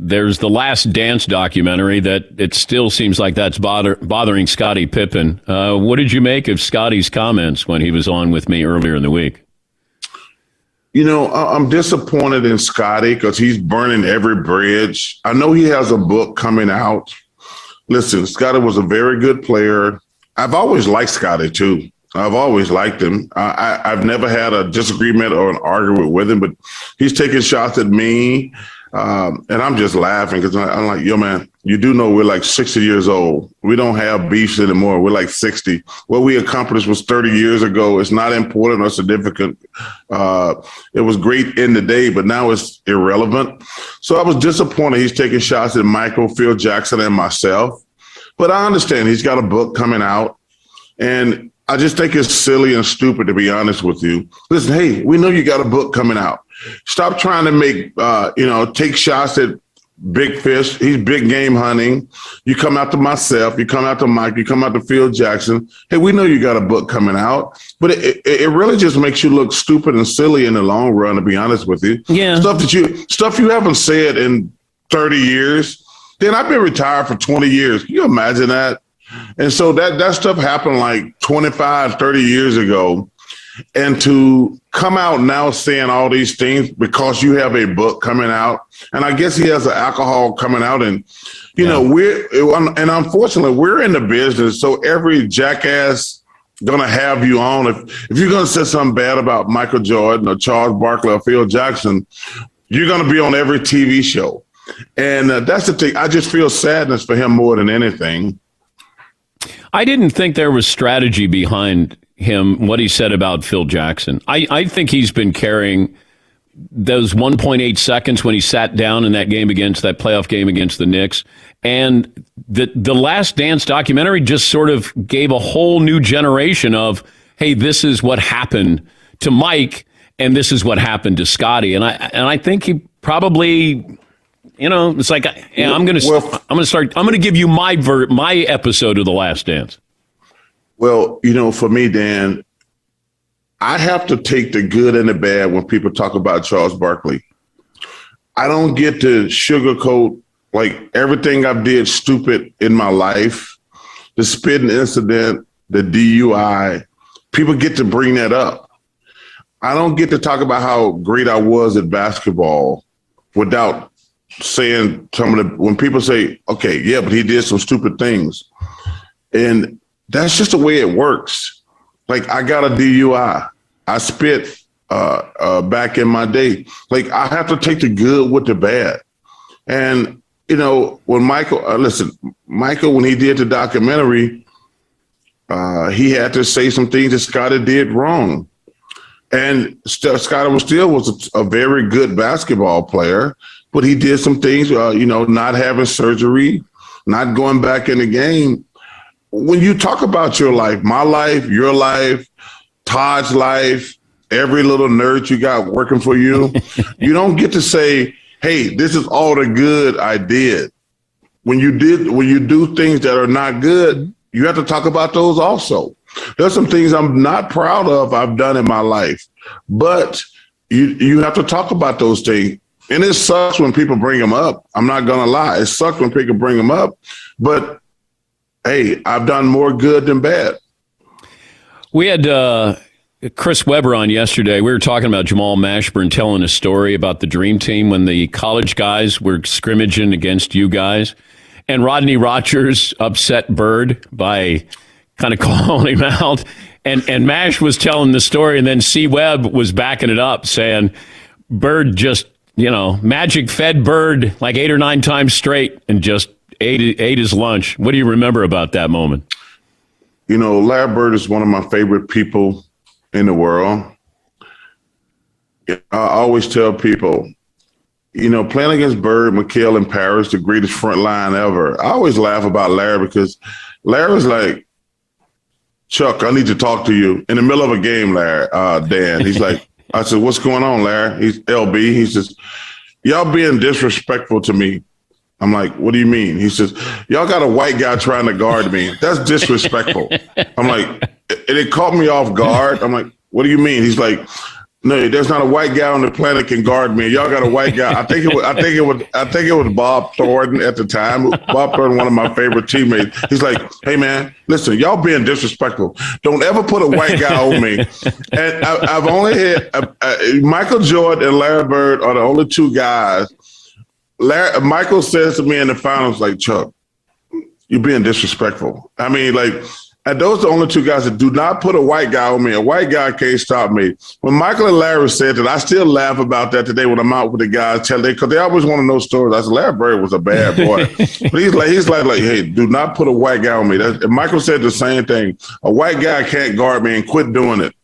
there's the Last Dance documentary that it still seems like that's bothering Scottie Pippen. What did you make of Scottie's comments when he was on with me earlier in the week? I'm disappointed in Scottie because he's burning every bridge. I know he has a book coming out. Listen, Scottie was a very good player. I've always liked Scottie, too. I've always liked him. I've never had a disagreement or an argument with him, but he's taking shots at me. And I'm just laughing because I'm like, yo, man, you do know we're like 60 years old. We don't have beefs anymore. We're like 60. What we accomplished was 30 years ago. It's not important or significant. It was great in the day, but now it's irrelevant. So I was disappointed he's taking shots at Michael, Phil Jackson, and myself. But I understand he's got a book coming out. And I just think it's silly and stupid, to be honest with you. Listen, hey, we know you got a book coming out. Stop trying to make, take shots at big fish. He's big game hunting. You come out to myself. You come out to Mike. You come out to Phil Jackson. Hey, we know you got a book coming out. But it really just makes you look stupid and silly in the long run, to be honest with you. Yeah. Stuff you haven't said in 30 years. Then I've been retired for 20 years. Can you imagine that? And so that stuff happened like 25, 30 years ago. And to come out now saying all these things because you have a book coming out, and I guess he has an alcohol coming out, and and unfortunately we're in the business, so every jackass gonna have you on. If you're gonna say something bad about Michael Jordan or Charles Barkley or Phil Jackson, you're gonna be on every TV show, and that's the thing. I just feel sadness for him more than anything. I didn't think there was strategy behind him, what he said about Phil Jackson. I think he's been carrying those 1.8 seconds when he sat down in that playoff game against the Knicks. And the Last Dance documentary just sort of gave a whole new generation of, hey, this is what happened to Mike, and this is what happened to Scottie. And I think he probably, it's like, I'm going to give you my episode of The Last Dance. Well, for me, Dan, I have to take the good and the bad when people talk about Charles Barkley. I don't get to sugarcoat like everything I've did stupid in my life, the spitting incident, the DUI. People get to bring that up. I don't get to talk about how great I was at basketball without saying when people say, okay, yeah, but he did some stupid things. And that's just the way it works. Like, I got a DUI. I spit back in my day. Like, I have to take the good with the bad. And, when Michael, when he did the documentary, he had to say some things that Scottie did wrong. And Scottie was a very good basketball player, but he did some things, not having surgery, not going back in the game. When you talk about your life, my life, your life, Todd's life, every little nerd you got working for you, you don't get to say, hey, this is all the good I did. When you do things that are not good, you have to talk about those also. There's some things I'm not proud of I've done in my life, but you have to talk about those things. And it sucks when people bring them up. I'm not going to lie. It sucks when people bring them up, but hey, I've done more good than bad. We had Chris Webber on yesterday. We were talking about Jamal Mashburn telling a story about the Dream Team when the college guys were scrimmaging against you guys. And Rodney Rogers upset Bird by kind of calling him out. And Mash was telling the story, and then C. Webb was backing it up, saying Bird just, Magic fed Bird like 8 or 9 times straight and just ate his lunch. What do you remember about that moment? Larry Bird is one of my favorite people in the world. I always tell people, playing against Bird, McHale, and Parrish, the greatest front line ever. I always laugh about Larry because Larry's like, Chuck, I need to talk to you. In the middle of a game, Larry, Dan, he's like, I said, what's going on, Larry? He's LB. He says, y'all being disrespectful to me. I'm like, what do you mean? He says, y'all got a white guy trying to guard me. That's disrespectful. I'm like, and it caught me off guard. I'm like, what do you mean? He's like, No, there's not a white guy on the planet can guard me. Y'all got a white guy. I think it was Bob Thornton at the time. Bob Thornton, one of my favorite teammates. He's like, "Hey man, listen, y'all being disrespectful. Don't ever put a white guy on me." And I've only had Michael Jordan and Larry Bird are the only two guys. Michael says to me in the finals, like, "Chuck, you're being disrespectful." I mean, like. And those are the only two guys that do not put a white guy on me. A white guy can't stop me. When Michael and Larry said that, I still laugh about that today when I'm out with the guys, because they always want to know stories. I said, Larry Bird was a bad boy. But he's like, hey, do not put a white guy on me. And Michael said the same thing. A white guy can't guard me, and quit doing it.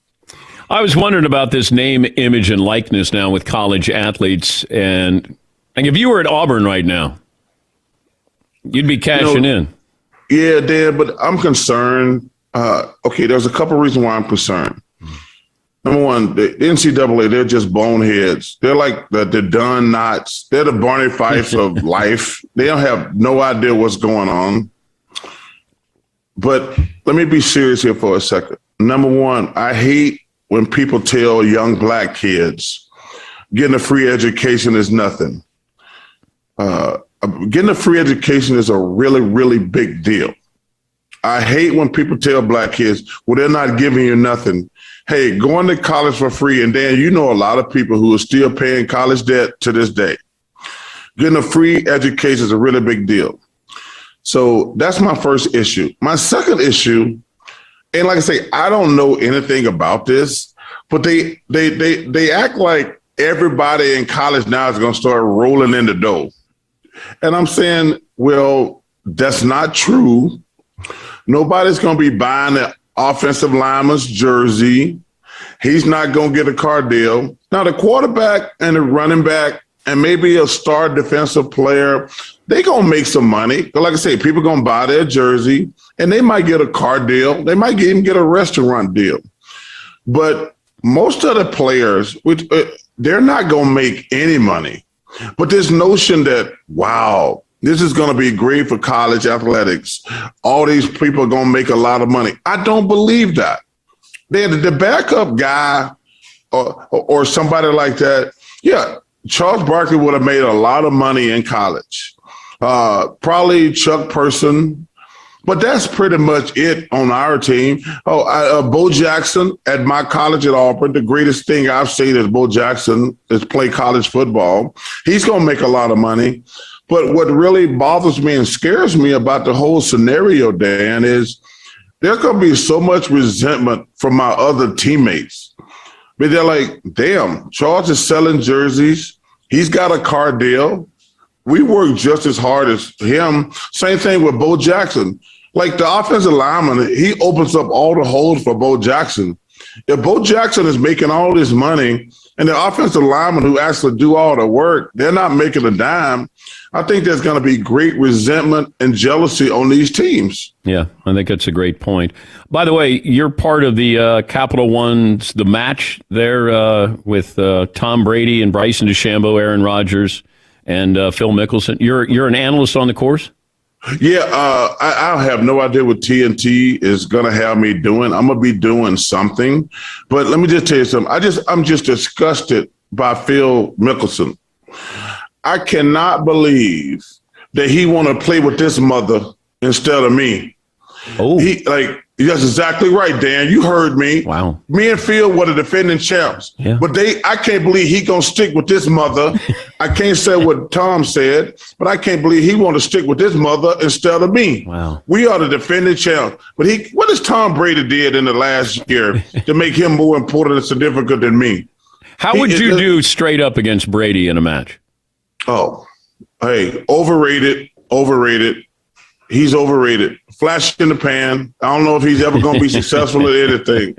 I was wondering about this name, image, and likeness now with college athletes. And if you were at Auburn right now, you'd be cashing in. Yeah, Dan, but I'm concerned. Okay, there's a couple of reasons why I'm concerned. Number one, the NCAA, they're just boneheads. They're like the Don Knotts. They're the Barney Fifes of life. They don't have no idea what's going on. But let me be serious here for a second. Number one, I hate when people tell young black kids getting a free education is nothing. Getting a free education is a really, really big deal. I hate when people tell black kids, well, they're not giving you nothing. Hey, going to college for free. And Dan, you know a lot of people who are still paying college debt to this day. Getting a free education is a really big deal. So that's my first issue. My second issue, and like I say, I don't know anything about this, but they act like everybody in college now is going to start rolling in the dough. And I'm saying, well, that's not true. Nobody's going to be buying the offensive lineman's jersey. He's not going to get a car deal. Now, the quarterback and the running back and maybe a star defensive player, they going to make some money. Like I say, people are going to buy their jersey, and they might get a car deal. They might even get a restaurant deal. But most of the players, they're not going to make any money. But this notion that, wow, this is going to be great for college athletics. All these people are going to make a lot of money. I don't believe that. The backup guy or somebody like that, yeah, Charles Barkley would have made a lot of money in college. Probably Chuck Person. But that's pretty much it on our team. Bo Jackson at my college at Auburn, the greatest thing I've seen is Bo Jackson is play college football. He's going to make a lot of money. But what really bothers me and scares me about the whole scenario, Dan, is there's going to be so much resentment from my other teammates. But they're like, damn, Charles is selling jerseys. He's got a car deal. We work just as hard as him. Same thing with Bo Jackson. Like the offensive lineman, he opens up all the holes for Bo Jackson. If Bo Jackson is making all this money and the offensive lineman who actually do all the work, they're not making a dime, I think there's going to be great resentment and jealousy on these teams. Yeah, I think that's a great point. By the way, you're part of the Capital One's The Match there with Tom Brady and Bryson DeChambeau, Aaron Rodgers, and Phil Mickelson. You're an analyst on the course? Yeah, I have no idea what TNT is going to have me doing. I'm going to be doing something. But let me just tell you something. I'm just disgusted by Phil Mickelson. I cannot believe that he want to play with this mother instead of me. Oh, that's exactly right, Dan. You heard me. Wow. Me and Phil were the defending champs. Yeah. But I can't believe he gonna stick with this mother. I can't say what Tom said, but I can't believe he want to stick with this mother instead of me. Wow. We are the defending champs. But what has Tom Brady did in the last year to make him more important and significant than me? How would you do straight up against Brady in a match? Oh, hey, overrated. He's overrated. Flash in the pan. I don't know if he's ever going to be successful at anything.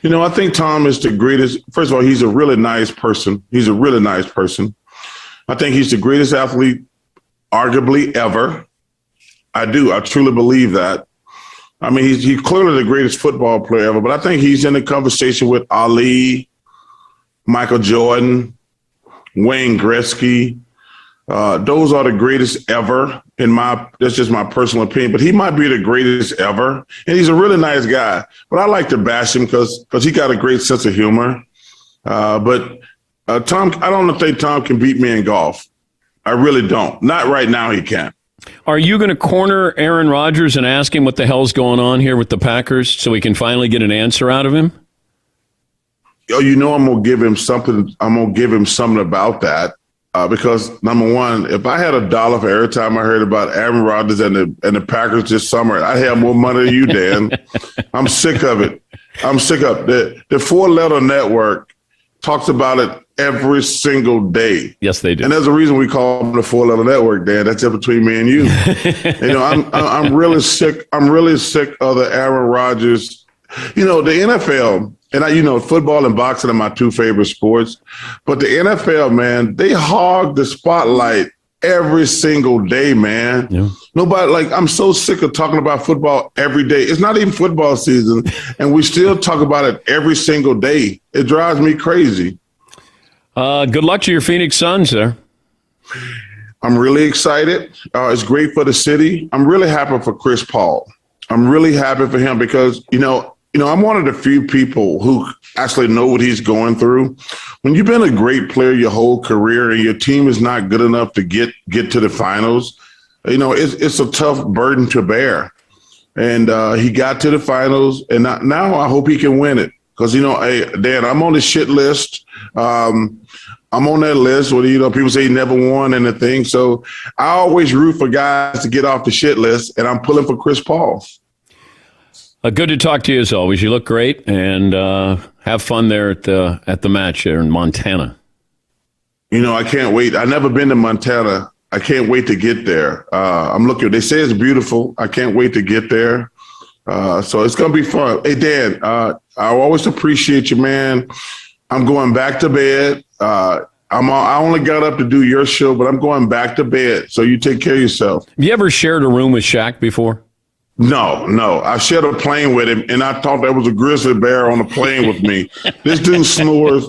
You know, I think Tom is the greatest. First of all, he's a really nice person. I think he's the greatest athlete, arguably, ever. I do. I truly believe that. I mean, he's clearly the greatest football player ever, but I think he's in the conversation with Ali, Michael Jordan, Wayne Gretzky. Those are the greatest ever that's just my personal opinion, but he might be the greatest ever. And he's a really nice guy, but I like to bash him because he got a great sense of humor. But Tom, I don't think Tom can beat me in golf. I really don't. Not right now. He can't. Are you going to corner Aaron Rodgers and ask him what the hell's going on here with the Packers so we can finally get an answer out of him? Oh, I'm gonna give him something. I'm gonna give him something about that because number one, if I had $1 for every time I heard about Aaron Rodgers and the Packers this summer, I'd have more money than you, Dan. I'm sick of it. I'm sick of it. The 4-letter network talks about it every single day. Yes, they do. And there's a reason we call them the 4-letter network, Dan. That's just between me and you. I'm really sick. I'm really sick of the Aaron Rodgers. The NFL. And football and boxing are my two favorite sports. But the NFL, man, they hog the spotlight every single day, man. Yeah. Nobody, I'm so sick of talking about football every day. It's not even football season, and we still talk about it every single day. It drives me crazy. Good luck to your Phoenix Suns there. I'm really excited. It's great for the city. I'm really happy for Chris Paul. I'm really happy for him because, I'm one of the few people who actually know what he's going through. When you've been a great player your whole career and your team is not good enough to get to the finals, it's a tough burden to bear. And he got to the finals, and now I hope he can win it. Because, hey, Dan, I'm on the shit list. I'm on that list where, people say he never won anything. So I always root for guys to get off the shit list, and I'm pulling for Chris Paul. Good to talk to you as always. You look great, and have fun there at the match there in Montana. I can't wait. I've never been to Montana. I can't wait to get there. I'm looking. They say it's beautiful. I can't wait to get there. So it's going to be fun. Hey, Dan, I always appreciate you, man. I'm going back to bed. I only got up to do your show, but I'm going back to bed. So you take care of yourself. Have you ever shared a room with Shaq before? No. I shared a plane with him, and I thought there was a grizzly bear on the plane with me. This dude snores.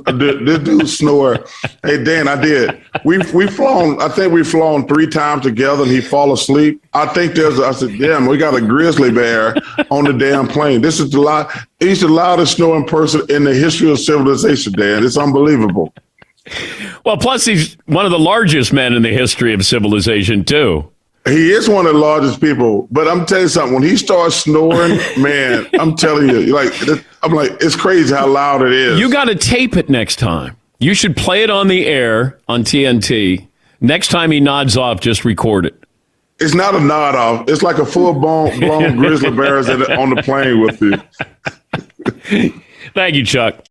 Hey, Dan, I did. We've flown. I think we've flown 3 times together, and he fall asleep. I said, damn, we got a grizzly bear on the damn plane. He's the loudest snoring person in the history of civilization, Dan. It's unbelievable. Well, plus he's one of the largest men in the history of civilization, too. He is one of the largest people, but I'm telling you something. When he starts snoring, man, I'm telling you, it's crazy how loud it is. You got to tape it next time. You should play it on the air on TNT. Next time he nods off, just record it. It's not a nod off. It's like a full-blown grizzly bear on the plane with you. Thank you, Chuck.